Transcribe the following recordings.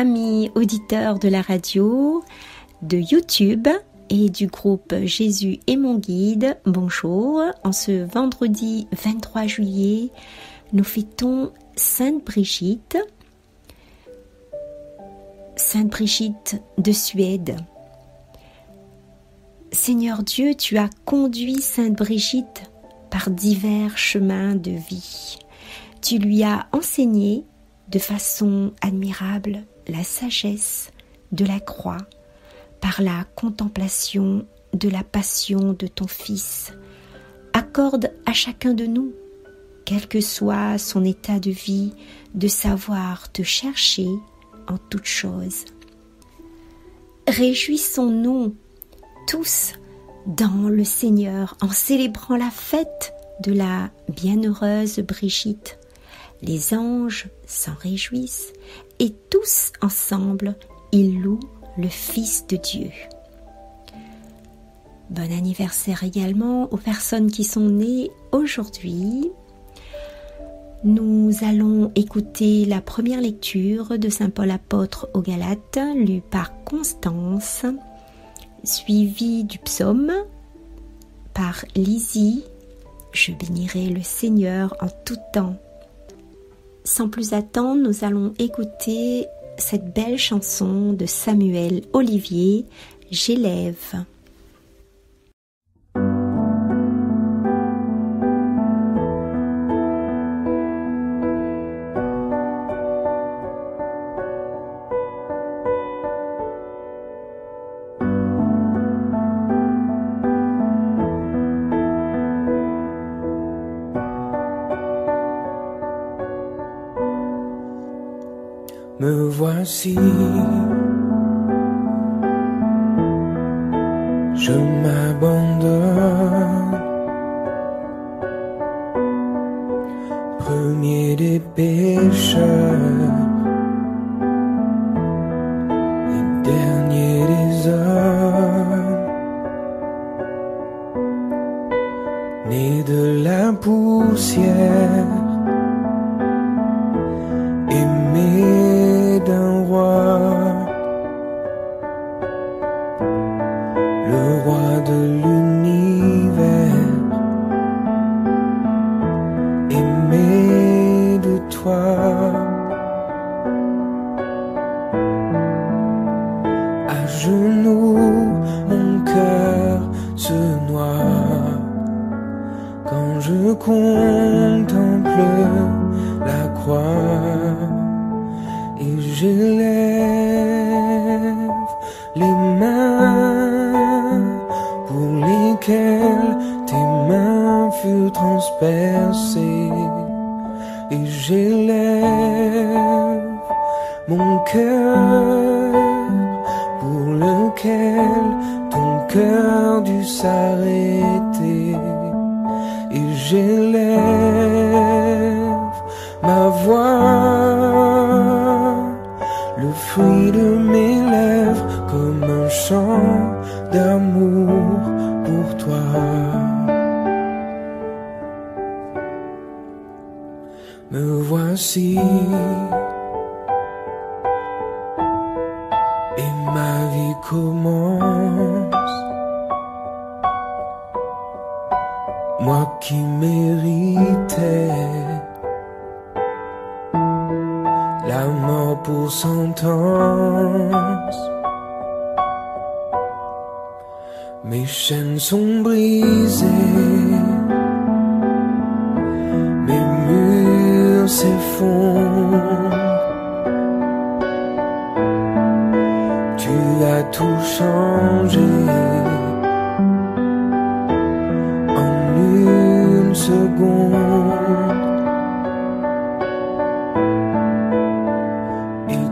amis auditeurs de la radio, de YouTube et du groupe Jésus est mon guide, bonjour. En ce vendredi 23 juillet, nous fêtons Sainte Brigitte de Suède. Seigneur Dieu, tu as conduit Sainte Brigitte par divers chemins de vie. Tu lui as enseigné de façon admirable la sagesse de la croix par la contemplation de la passion de ton Fils. Accorde à chacun de nous, quel que soit son état de vie, de savoir te chercher en toutes choses. Réjouissons-nous tous dans le Seigneur en célébrant la fête de la bienheureuse Brigitte. Les anges s'en réjouissent et tous ensemble, ils louent le Fils de Dieu. Bon anniversaire également aux personnes qui sont nées aujourd'hui. Nous allons écouter la première lecture de Saint Paul apôtre aux Galates, lue par Constance, suivie du psaume par Lizzie. Je bénirai le Seigneur en tout temps. Sans plus attendre, nous allons écouter cette belle chanson de Samuel Olivier, J'élève. Me voici, je m'abandonne, premier des pécheurs et dernier des hommes, né de la poussière, aimé d'un roi, le roi de l'univers, aimé de toi. À genoux, mon cœur se noie quand je contemple la croix. Et j'élève les mains pour lesquelles tes mains furent transpercées. Et j'élève mon cœur pour lequel ton cœur dut s'arrêter. Et j'élève ma voix, le fruit de mes lèvres, comme un chant d'amour pour toi. Me voici, et ma vie commence. Moi qui méritais la mort pour sentence, mes chaînes sont brisées, mes murs s'effondrent. Tu as tout changé en une seconde.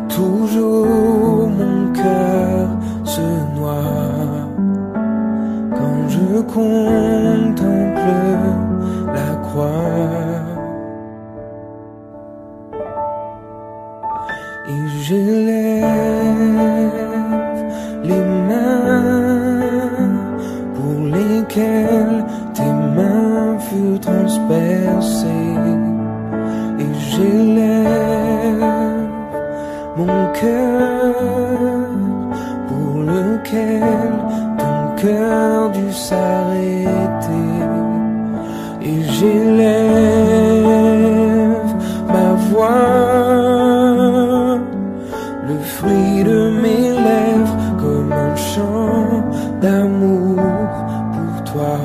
Toujours mon cœur se noie quand je contemple la croix. Et j'élève les mains pour lesquelles tes mains furent transpercées. Et j'élève mon cœur pour lequel ton cœur dut s'arrêter. Et j'élève ma voix, le fruit de mes lèvres, comme un chant d'amour pour toi.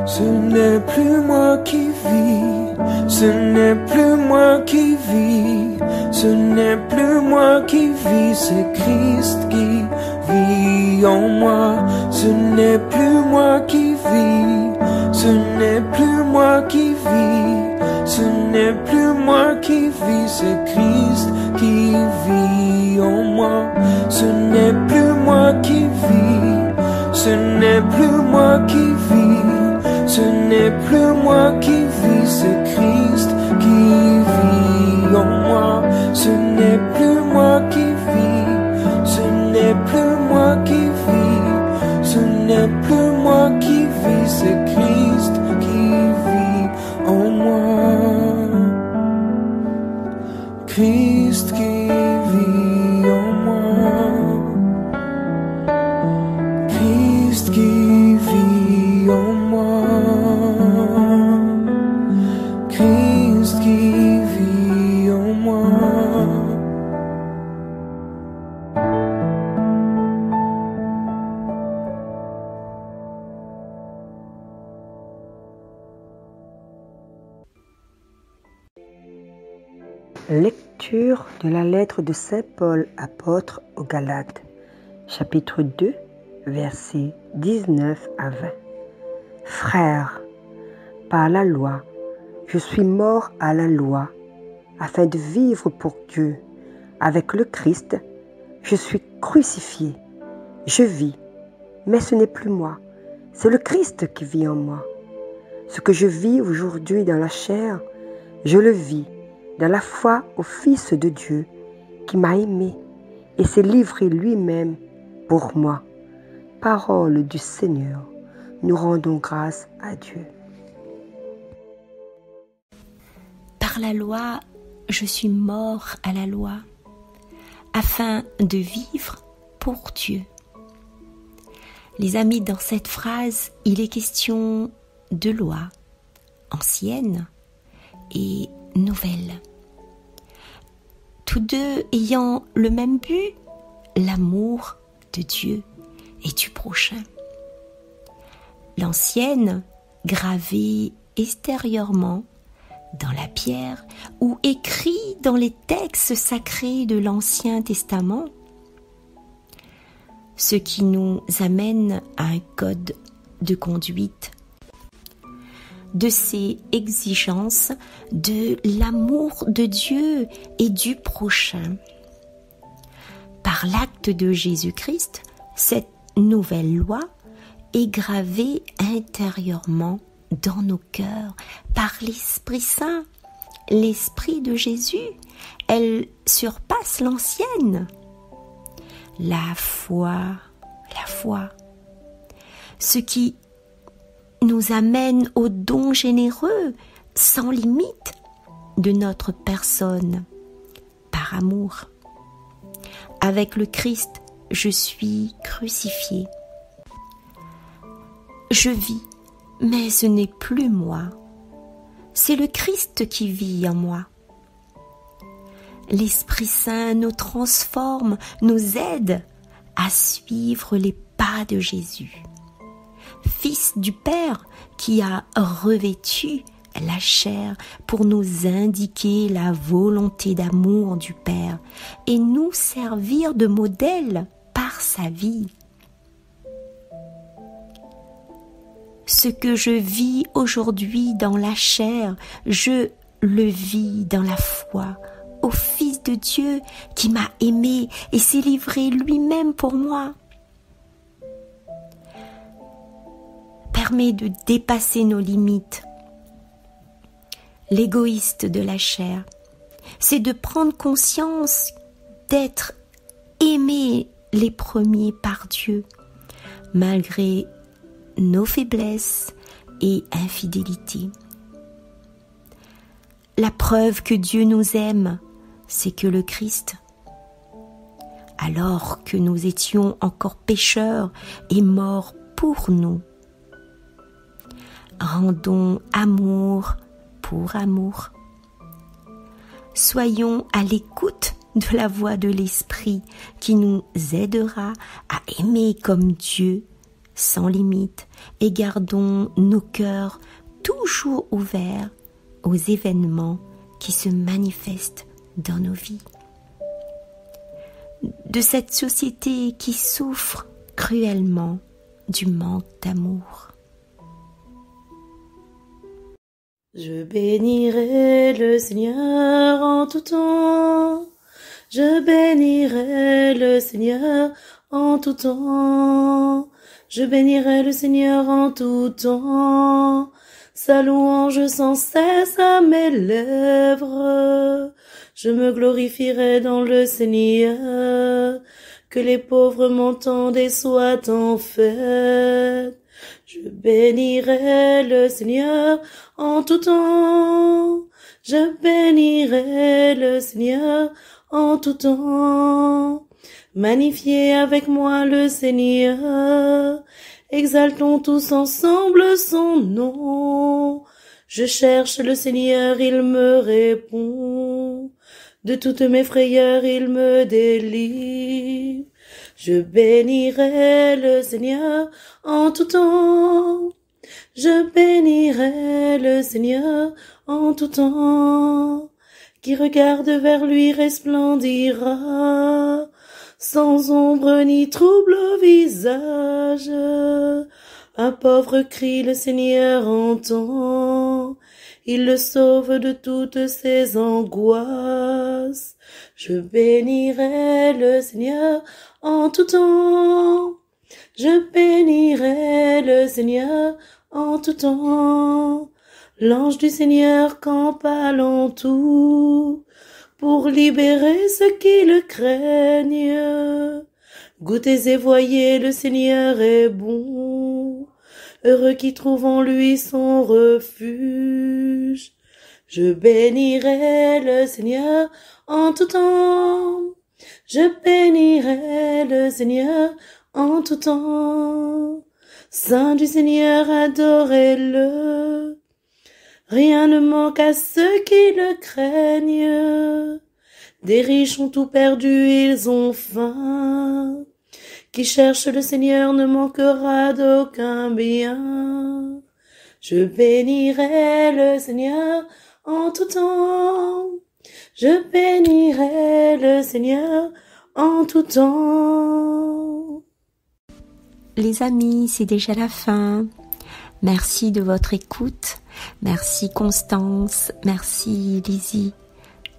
Ce n'est plus moi qui vis, ce n'est plus moi qui vis, ce n'est plus moi qui vis, c'est Christ qui vit en moi. Ce n'est plus moi qui vis, ce n'est plus moi qui vis, ce n'est plus moi qui vis, c'est Christ qui vit en moi. Ce n'est plus moi qui vis, ce n'est plus moi qui vis, ce n'est plus moi qui vis, c'est Christ qui vit en moi. Ce n'est plus moi qui vis, ce n'est plus moi qui vis, ce n'est plus moi qui vis, c'est Christ qui vit en moi. Christ qui vit en moi. Christ qui vit en moi. Christ qui vit en moi. Lecture de la lettre de Saint Paul apôtre aux Galates, chapitre 2, versets 19 à 20. Frères, par la loi, je suis mort à la loi, afin de vivre pour Dieu. Avec le Christ, je suis crucifié. Je vis, mais ce n'est plus moi, c'est le Christ qui vit en moi. Ce que je vis aujourd'hui dans la chair, je le vis dans la foi au Fils de Dieu qui m'a aimé et s'est livré lui-même pour moi. Parole du Seigneur, nous rendons grâce à Dieu. Par la loi, je suis mort à la loi, afin de vivre pour Dieu. Les amis, dans cette phrase, il est question de loi, ancienne et nouvelle. Tous deux ayant le même but, l'amour de Dieu et du prochain. L'ancienne, gravée extérieurement dans la pierre ou écrit dans les textes sacrés de l'Ancien Testament, ce qui nous amène à un code de conduite, de ces exigences de l'amour de Dieu et du prochain. Par l'acte de Jésus-Christ, cette nouvelle loi est gravée intérieurement dans nos cœurs par l'Esprit Saint, l'Esprit de Jésus. Elle surpasse l'ancienne. La foi, ce qui nous amène au don généreux, sans limite, de notre personne, par amour. Avec le Christ, je suis crucifié. Je vis, mais ce n'est plus moi. C'est le Christ qui vit en moi. L'Esprit Saint nous transforme, nous aide à suivre les pas de Jésus, Fils du Père qui a revêtu la chair pour nous indiquer la volonté d'amour du Père et nous servir de modèle par sa vie. Ce que je vis aujourd'hui dans la chair, je le vis dans la foi au Fils de Dieu qui m'a aimé et s'est livré lui-même pour moi. Permet de dépasser nos limites. L'égoïste de la chair, c'est de prendre conscience d'être aimés les premiers par Dieu, malgré nos faiblesses et infidélités. la preuve que Dieu nous aime, c'est que le Christ, alors que nous étions encore pécheurs, est mort pour nous. Rendons amour pour amour. Soyons à l'écoute de la voix de l'Esprit qui nous aidera à aimer comme Dieu, sans limite, et gardons nos cœurs toujours ouverts aux événements qui se manifestent dans nos vies. De cette société qui souffre cruellement du manque d'amour. Je bénirai le Seigneur en tout temps. Je bénirai le Seigneur en tout temps. Je bénirai le Seigneur en tout temps. Sa louange sans cesse à mes lèvres. Je me glorifierai dans le Seigneur. Que les pauvres m'entendent et soient en fête. Je bénirai le Seigneur en tout temps. Je bénirai le Seigneur en tout temps. Magnifiez avec moi le Seigneur. Exaltons tous ensemble son nom. Je cherche le Seigneur, il me répond. De toutes mes frayeurs, il me délivre. Je bénirai le Seigneur en tout temps. Je bénirai le Seigneur en tout temps. Qui regarde vers lui resplendira, sans ombre ni trouble au visage. Un pauvre crie, le Seigneur entend. Il le sauve de toutes ses angoisses. Je bénirai le Seigneur en tout temps. Je bénirai le Seigneur en tout temps. L'ange du Seigneur campe alentour pour libérer ceux qui le craignent. Goûtez et voyez, le Seigneur est bon. Heureux qui trouve en lui son refuge. Je bénirai le Seigneur en tout temps. Je bénirai le Seigneur en tout temps. Saint du Seigneur, adorez-le. Rien ne manque à ceux qui le craignent. Des riches ont tout perdu, ils ont faim. Qui cherche le Seigneur ne manquera d'aucun bien. Je bénirai le Seigneur en tout temps. Je bénirai le Seigneur en tout temps. Les amis, c'est déjà la fin. Merci de votre écoute. Merci Constance. Merci Lizzie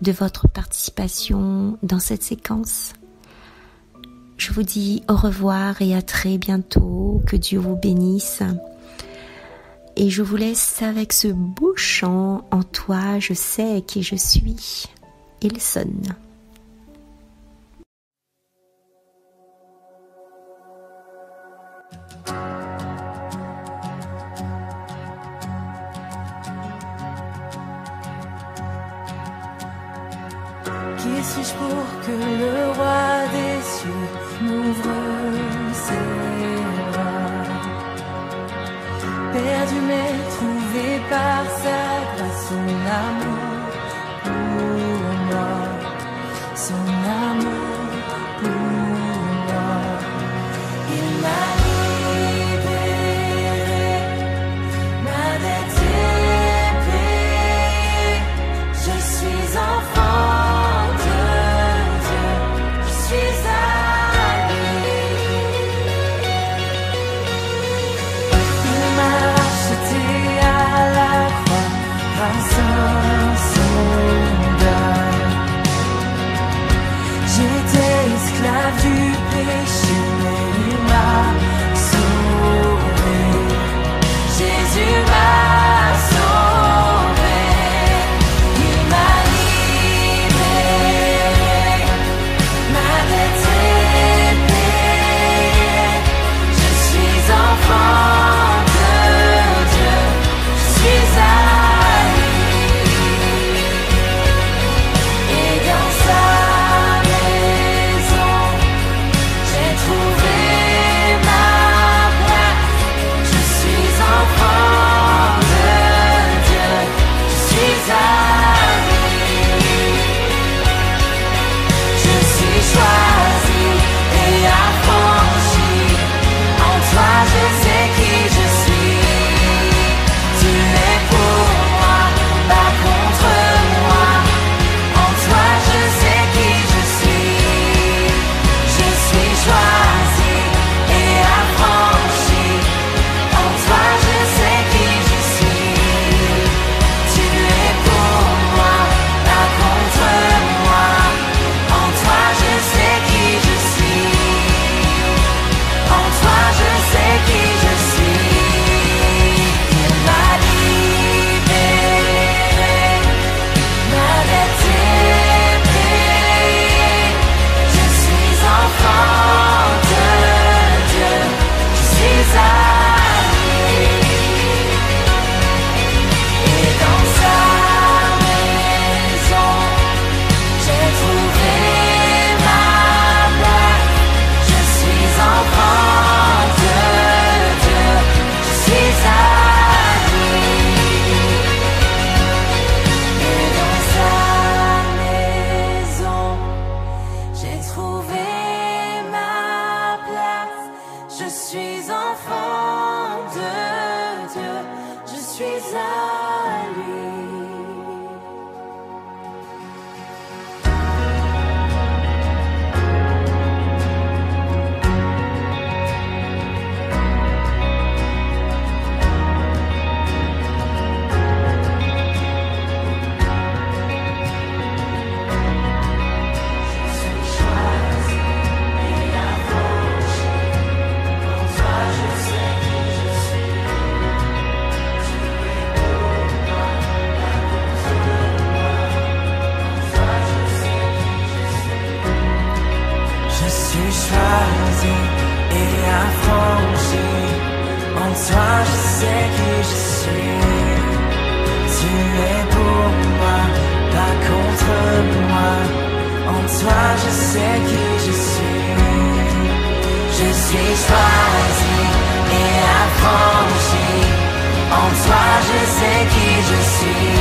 de votre participation dans cette séquence. Je vous dis au revoir et à très bientôt. Que Dieu vous bénisse. Et je vous laisse avec ce beau chant. En toi, je sais qui je suis. Il sonne. Qui suis-je pour que le roi des cieux m'ouvre ses bras? Perdu mais trouvé par sa grâce, son amour pour moi, son amour pour moi. Il m'a libéré, ma dette est payée, je suis enfant. qui je suis. Tu es pour moi, pas contre moi. En toi je sais qui je suis. Je suis choisi et affranchi. En toi je sais qui je suis.